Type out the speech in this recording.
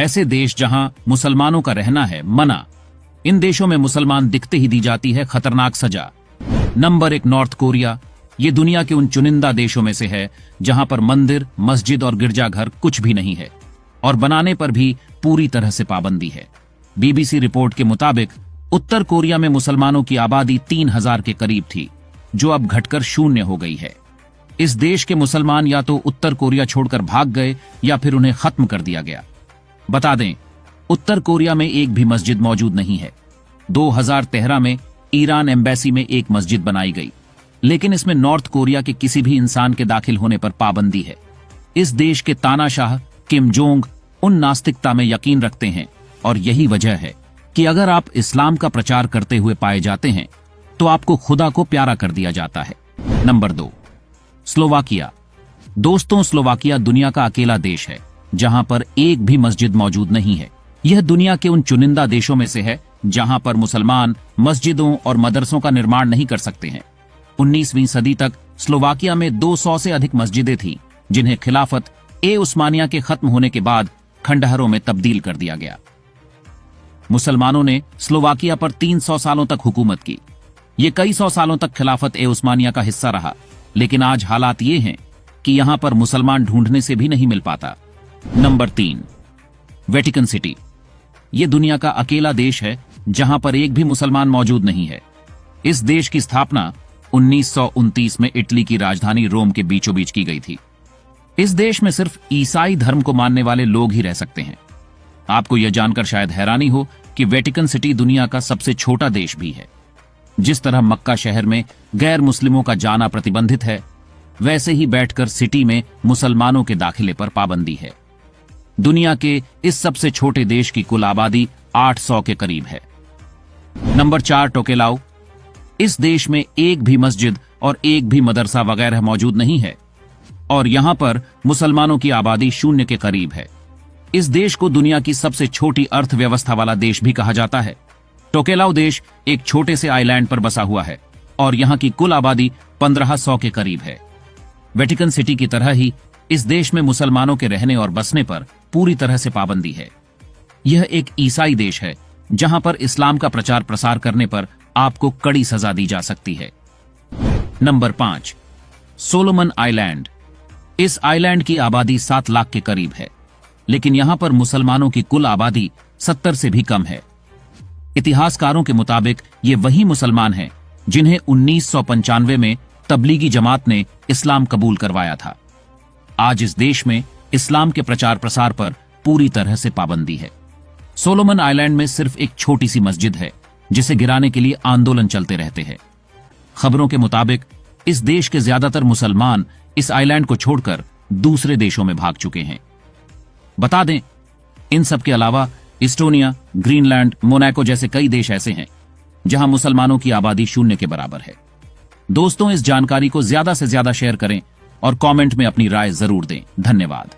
ऐसे देश जहां मुसलमानों का रहना है मना, इन देशों में मुसलमान दिखते ही दी जाती है खतरनाक सजा। Number 1 north Korea. ये दुनिया के उन चुनिंदा देशों में से है जहां पर मंदिर, मस्जिद और गिरजाघर कुछ भी नहीं है और बनाने पर भी पूरी तरह से पाबंदी है। बीबीसी रिपोर्ट के मुताबिक उत्तर कोरिया में मुसलमानों की आबादी 3000 के करीब थी, जो अब घटकर 0 हो गई है। इस देश के मुसलमान या तो उत्तर कोरिया छोड़कर भाग गए या फिर उन्हें खत्म कर दिया गया। बता दें, उत्तर कोरिया में एक भी मस्जिद मौजूद नहीं है। 2013 में ईरान एम्बेसी में एक मस्जिद बनाई गई, लेकिन इसमें नॉर्थ कोरिया के किसी भी इंसान के दाखिल होने पर पाबंदी है। इस देश के तानाशाह किम जोंग उन नास्तिकता में यकीन रखते हैं और यही वजह है कि अगर आप इस्लाम का प्रचार करते हुए पाए जाते हैं तो आपको खुदा को प्यारा कर दिया जाता है। Number 2 Slovakia. दोस्तों, स्लोवाकिया दुनिया का अकेला देश है जहां पर एक भी मस्जिद मौजूद नहीं है। यह दुनिया के उन चुनिंदा देशों में से है जहां पर मुसलमान मस्जिदों और मदरसों का निर्माण नहीं कर सकते हैं। 19वीं सदी तक स्लोवाकिया में 200 से अधिक मस्जिदें थीं, जिन्हें खिलाफत उस्मानिया के खत्म होने के बाद खंडहरों में तब्दील कर दिया गया। मुसलमानों ने स्लोवाकिया पर 300 सालों तक हुकूमत की। ये कई सौ सालों तक खिलाफत उस्मानिया का हिस्सा रहा, लेकिन आज हालात ये हैं कि यहां पर मुसलमान ढूंढने से भी नहीं मिल पाता। Number 3 Vatican city. ये दुनिया का अकेला देश है जहां पर एक भी मुसलमान मौजूद नहीं है। इस देश की स्थापना 1929 में इटली की राजधानी रोम के बीचों बीच की गई थी। इस देश में सिर्फ ईसाई धर्म को मानने वाले लोग ही रह सकते हैं। आपको यह जानकर शायद हैरानी हो कि वेटिकन सिटी दुनिया का सबसे छोटा देश भी है। जिस तरह मक्का शहर में गैर मुस्लिमों का जाना प्रतिबंधित है, वैसे ही बैठकर सिटी में मुसलमानों के दाखिले पर पाबंदी है। दुनिया के इस सबसे छोटे देश की कुल आबादी 800 के करीब है। नंबर 4 टोकेलाउ। इस देश में एक भी मस्जिद और एक भी मदरसा वगैरह मौजूद नहीं है और यहां पर मुसलमानों की आबादी 0 के करीब है। इस देश को दुनिया की सबसे छोटी अर्थव्यवस्था वाला देश भी कहा जाता है। टोकेलाउ देश एक छोटे से आइलैंड पर बसा हुआ है और यहां की कुल आबादी 1500 के करीब है। वेटिकन सिटी की तरह ही इस देश में मुसलमानों के रहने और बसने पर पूरी तरह से पाबंदी है। यह एक ईसाई देश है जहां पर इस्लाम का प्रचार प्रसार करने पर आपको कड़ी सजा दी जा सकती है। Number 5 Solomon island. इस आइलैंड की आबादी 7 लाख के करीब है, लेकिन यहां पर मुसलमानों की कुल आबादी 70 से भी कम है। इतिहासकारों के मुताबिक ये वही मुसलमान हैं जिन्हें 1995 में तबलीगी जमात ने इस्लाम कबूल करवाया था। आज इस देश में इस्लाम के प्रचार प्रसार पर पूरी तरह से पाबंदी है। सोलोमन आइलैंड में सिर्फ एक छोटी सी मस्जिद है जिसे गिराने के लिए आंदोलन चलते रहते हैं। खबरों के मुताबिक इस देश के ज्यादातर मुसलमान इस आइलैंड को छोड़कर दूसरे देशों में भाग चुके हैं। बता दें, इन सब के अलावा इस्टोनिया, ग्रीनलैंड, मोनाको जैसे कई देश ऐसे हैं जहां मुसलमानों की आबादी 0 के बराबर है। दोस्तों, इस जानकारी को ज्यादा से ज्यादा शेयर करें और कमेंट में अपनी राय जरूर दें। धन्यवाद।